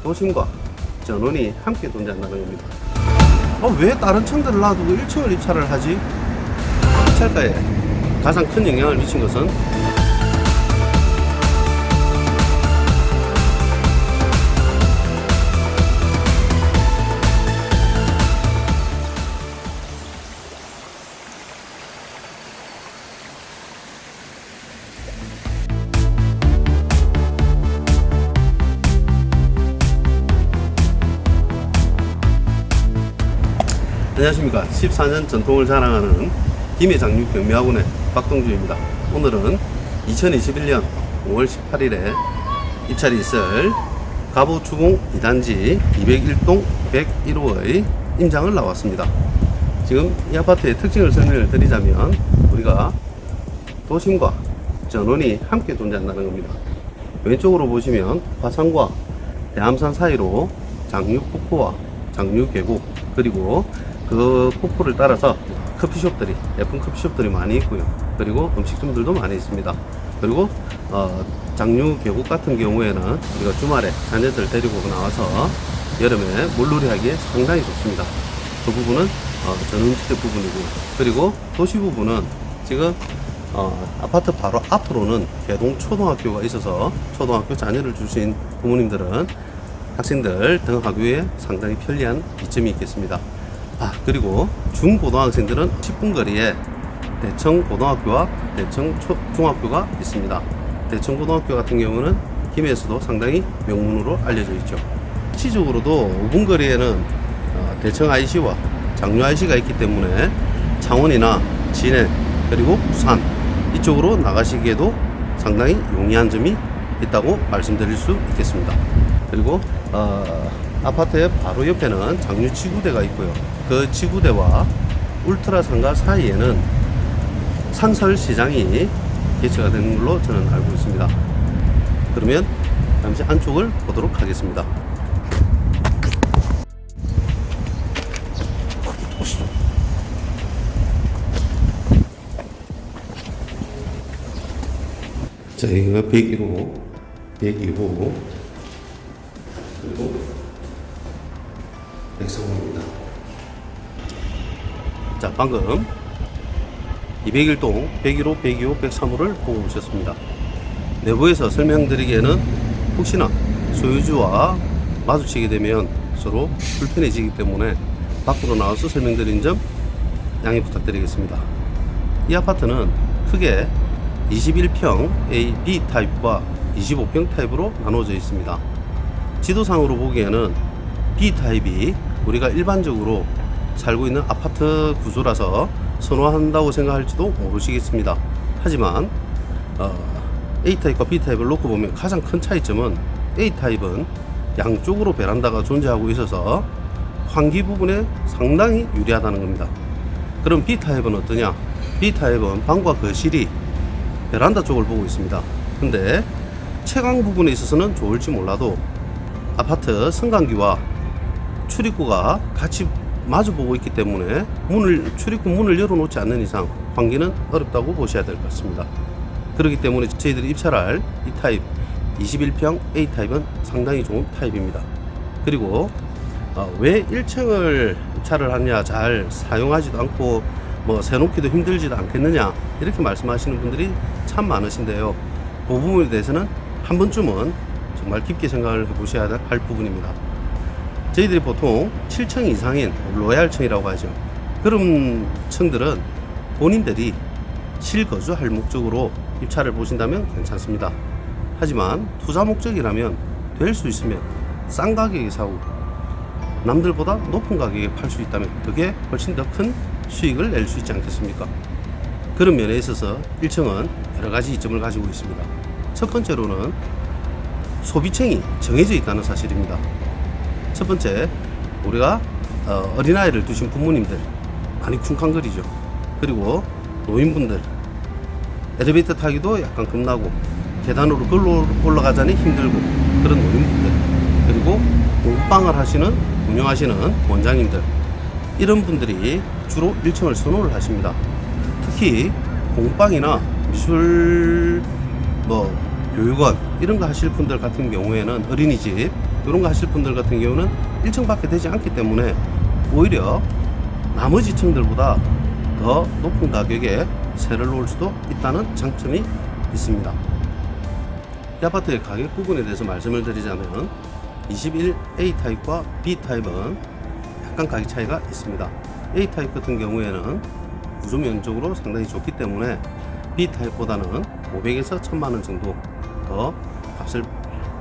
도심과 전원이 함께 존재한다는 겁니다. 왜 다른 층들을 놔두고 1층을 입찰을 하지? 입찰가에 가장 큰 영향을 미친 것은 안녕하십니까. 14년 전통을 자랑하는 김해장육경미학원의 박동주입니다. 오늘은 2021년 5월 18일에 입찰이 있을 갑오주공 2단지 201동 101호의 임장을 나왔습니다. 지금 이 아파트의 특징을 설명을 드리자면 우리가 도심과 전원이 함께 존재한다는 겁니다. 왼쪽으로 보시면 화산과 대암산 사이로 장류폭포와 장류계곡, 그리고 그 폭포를 따라서 커피숍들이, 예쁜 커피숍들이 많이 있고요. 그리고 음식점들도 많이 있습니다. 그리고 장류 계곡 같은 경우에는 우리가 주말에 자녀들 데리고 나와서 여름에 물놀이 하기에 상당히 좋습니다. 그 부분은 전원주택 부분이고요. 그리고 도시 부분은 지금 아파트 바로 앞으로는 개동 초등학교가 있어서 초등학교 자녀를 주신 부모님들은 학생들 등하교에 상당히 편리한 이점이 있겠습니다. 그리고 중고등학생들은 10분 거리에 대청고등학교와 대청중학교가 있습니다. 대청고등학교 같은 경우는 김해에서도 상당히 명문으로 알려져 있죠. 시적으로도 5분 거리에는 대청 IC와 장류 IC가 있기 때문에 창원이나 진해 그리고 부산 이쪽으로 나가시기에도 상당히 용이한 점이 있다고 말씀드릴 수 있겠습니다. 그리고 아파트의 바로 옆에는 장류 지구대가 있고요. 그 지구대와 울트라상가 사이에는 산설시장이 개최가 되는 걸로 저는 알고 있습니다. 그러면 잠시 안쪽을 보도록 하겠습니다. 자, 여기가 101호, 102호, 그리고 103호입니다. 자, 방금 201동 101호, 102호, 103호를 보고 오셨습니다. 내부에서 설명드리기에는 혹시나 소유주와 마주치게 되면 서로 불편해지기 때문에 밖으로 나와서 설명드린 점 양해 부탁드리겠습니다. 이 아파트는 크게 21평 A, B 타입과 25평 타입으로 나눠져 있습니다. 지도상으로 보기에는 B 타입이 우리가 일반적으로 살고 있는 아파트 구조라서 선호한다고 생각할지도 모르시겠습니다. 하지만 A타입과 B타입을 놓고 보면 가장 큰 차이점은 A타입은 양쪽으로 베란다가 존재하고 있어서 환기 부분에 상당히 유리하다는 겁니다. 그럼 B타입은 어떠냐? B타입은 방과 거실이 베란다 쪽을 보고 있습니다. 근데 채광 부분에 있어서는 좋을지 몰라도 아파트 승강기와 출입구가 같이 마주보고 있기 때문에 출입구 문을 열어놓지 않는 이상 환기는 어렵다고 보셔야 될 것 같습니다. 그렇기 때문에 저희들이 입찰할 이 타입 21평 A타입은 상당히 좋은 타입입니다. 그리고 왜 1층을 입찰을 하느냐, 잘 사용하지도 않고 세놓기도 힘들지도 않겠느냐 이렇게 말씀하시는 분들이 참 많으신데요. 그 부분에 대해서는 한 번쯤은 정말 깊게 생각을 해보셔야 할 부분입니다. 저희들이 보통 7층 이상인 로얄층이라고 하죠. 그런 층들은 본인들이 실거주할 목적으로 입찰을 보신다면 괜찮습니다. 하지만 투자 목적이라면 될 수 있으면 싼 가격에 사고 남들보다 높은 가격에 팔 수 있다면 그게 훨씬 더 큰 수익을 낼 수 있지 않겠습니까? 그런 면에 있어서 1층은 여러 가지 이점을 가지고 있습니다. 첫 번째로는 소비층이 정해져 있다는 사실입니다. 첫 번째, 우리가 어린아이를 두신 부모님들 많이 쿵쾅거리죠. 그리고 노인분들 엘리베이터 타기도 약간 겁나고 계단으로 올라가자니 힘들고 그런 노인분들, 그리고 공부방을 운영하시는 원장님들, 이런 분들이 주로 1층을 선호를 하십니다. 특히 공부방이나 미술 교육원 이런 거 하실 분들 같은 경우에는 어린이집 이런 거 하실 분들 같은 경우는 1층밖에 되지 않기 때문에 오히려 나머지 층들보다 더 높은 가격에 세를 놓을 수도 있다는 장점이 있습니다. 이 아파트의 가격 부분에 대해서 말씀을 드리자면 21A 타입과 B 타입은 약간 가격 차이가 있습니다. A 타입 같은 경우에는 구조 면적으로 상당히 좋기 때문에 B 타입보다는 500에서 1000만원 정도 더 값을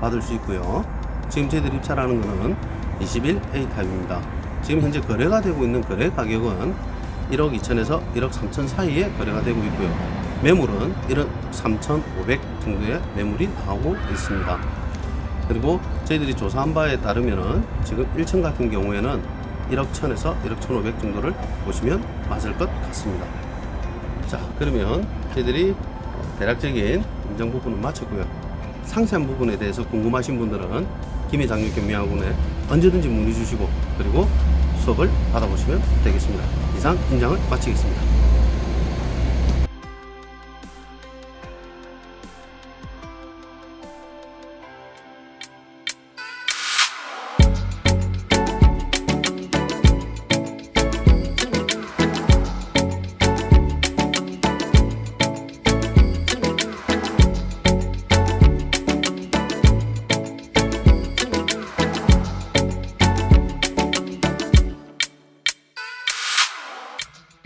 받을 수 있고요. 지금 저희들이 입찰하는 것은 21A 타입입니다. 지금 현재 거래가 되고 있는 거래 가격은 1억 2천에서 1억 3천 사이에 거래가 되고 있고요. 매물은 1억 3,500 정도의 매물이 나오고 있습니다. 그리고 저희들이 조사한 바에 따르면은 지금 1층 같은 경우에는 1억 1천에서 1억 1,500 정도를 보시면 맞을 것 같습니다. 자, 그러면 저희들이 대략적인 인정 부분은 마쳤고요. 상세한 부분에 대해서 궁금하신 분들은 김해장육 경매학원에 언제든지 문의 주시고 그리고 수업을 받아보시면 되겠습니다. 이상 인장을 마치겠습니다.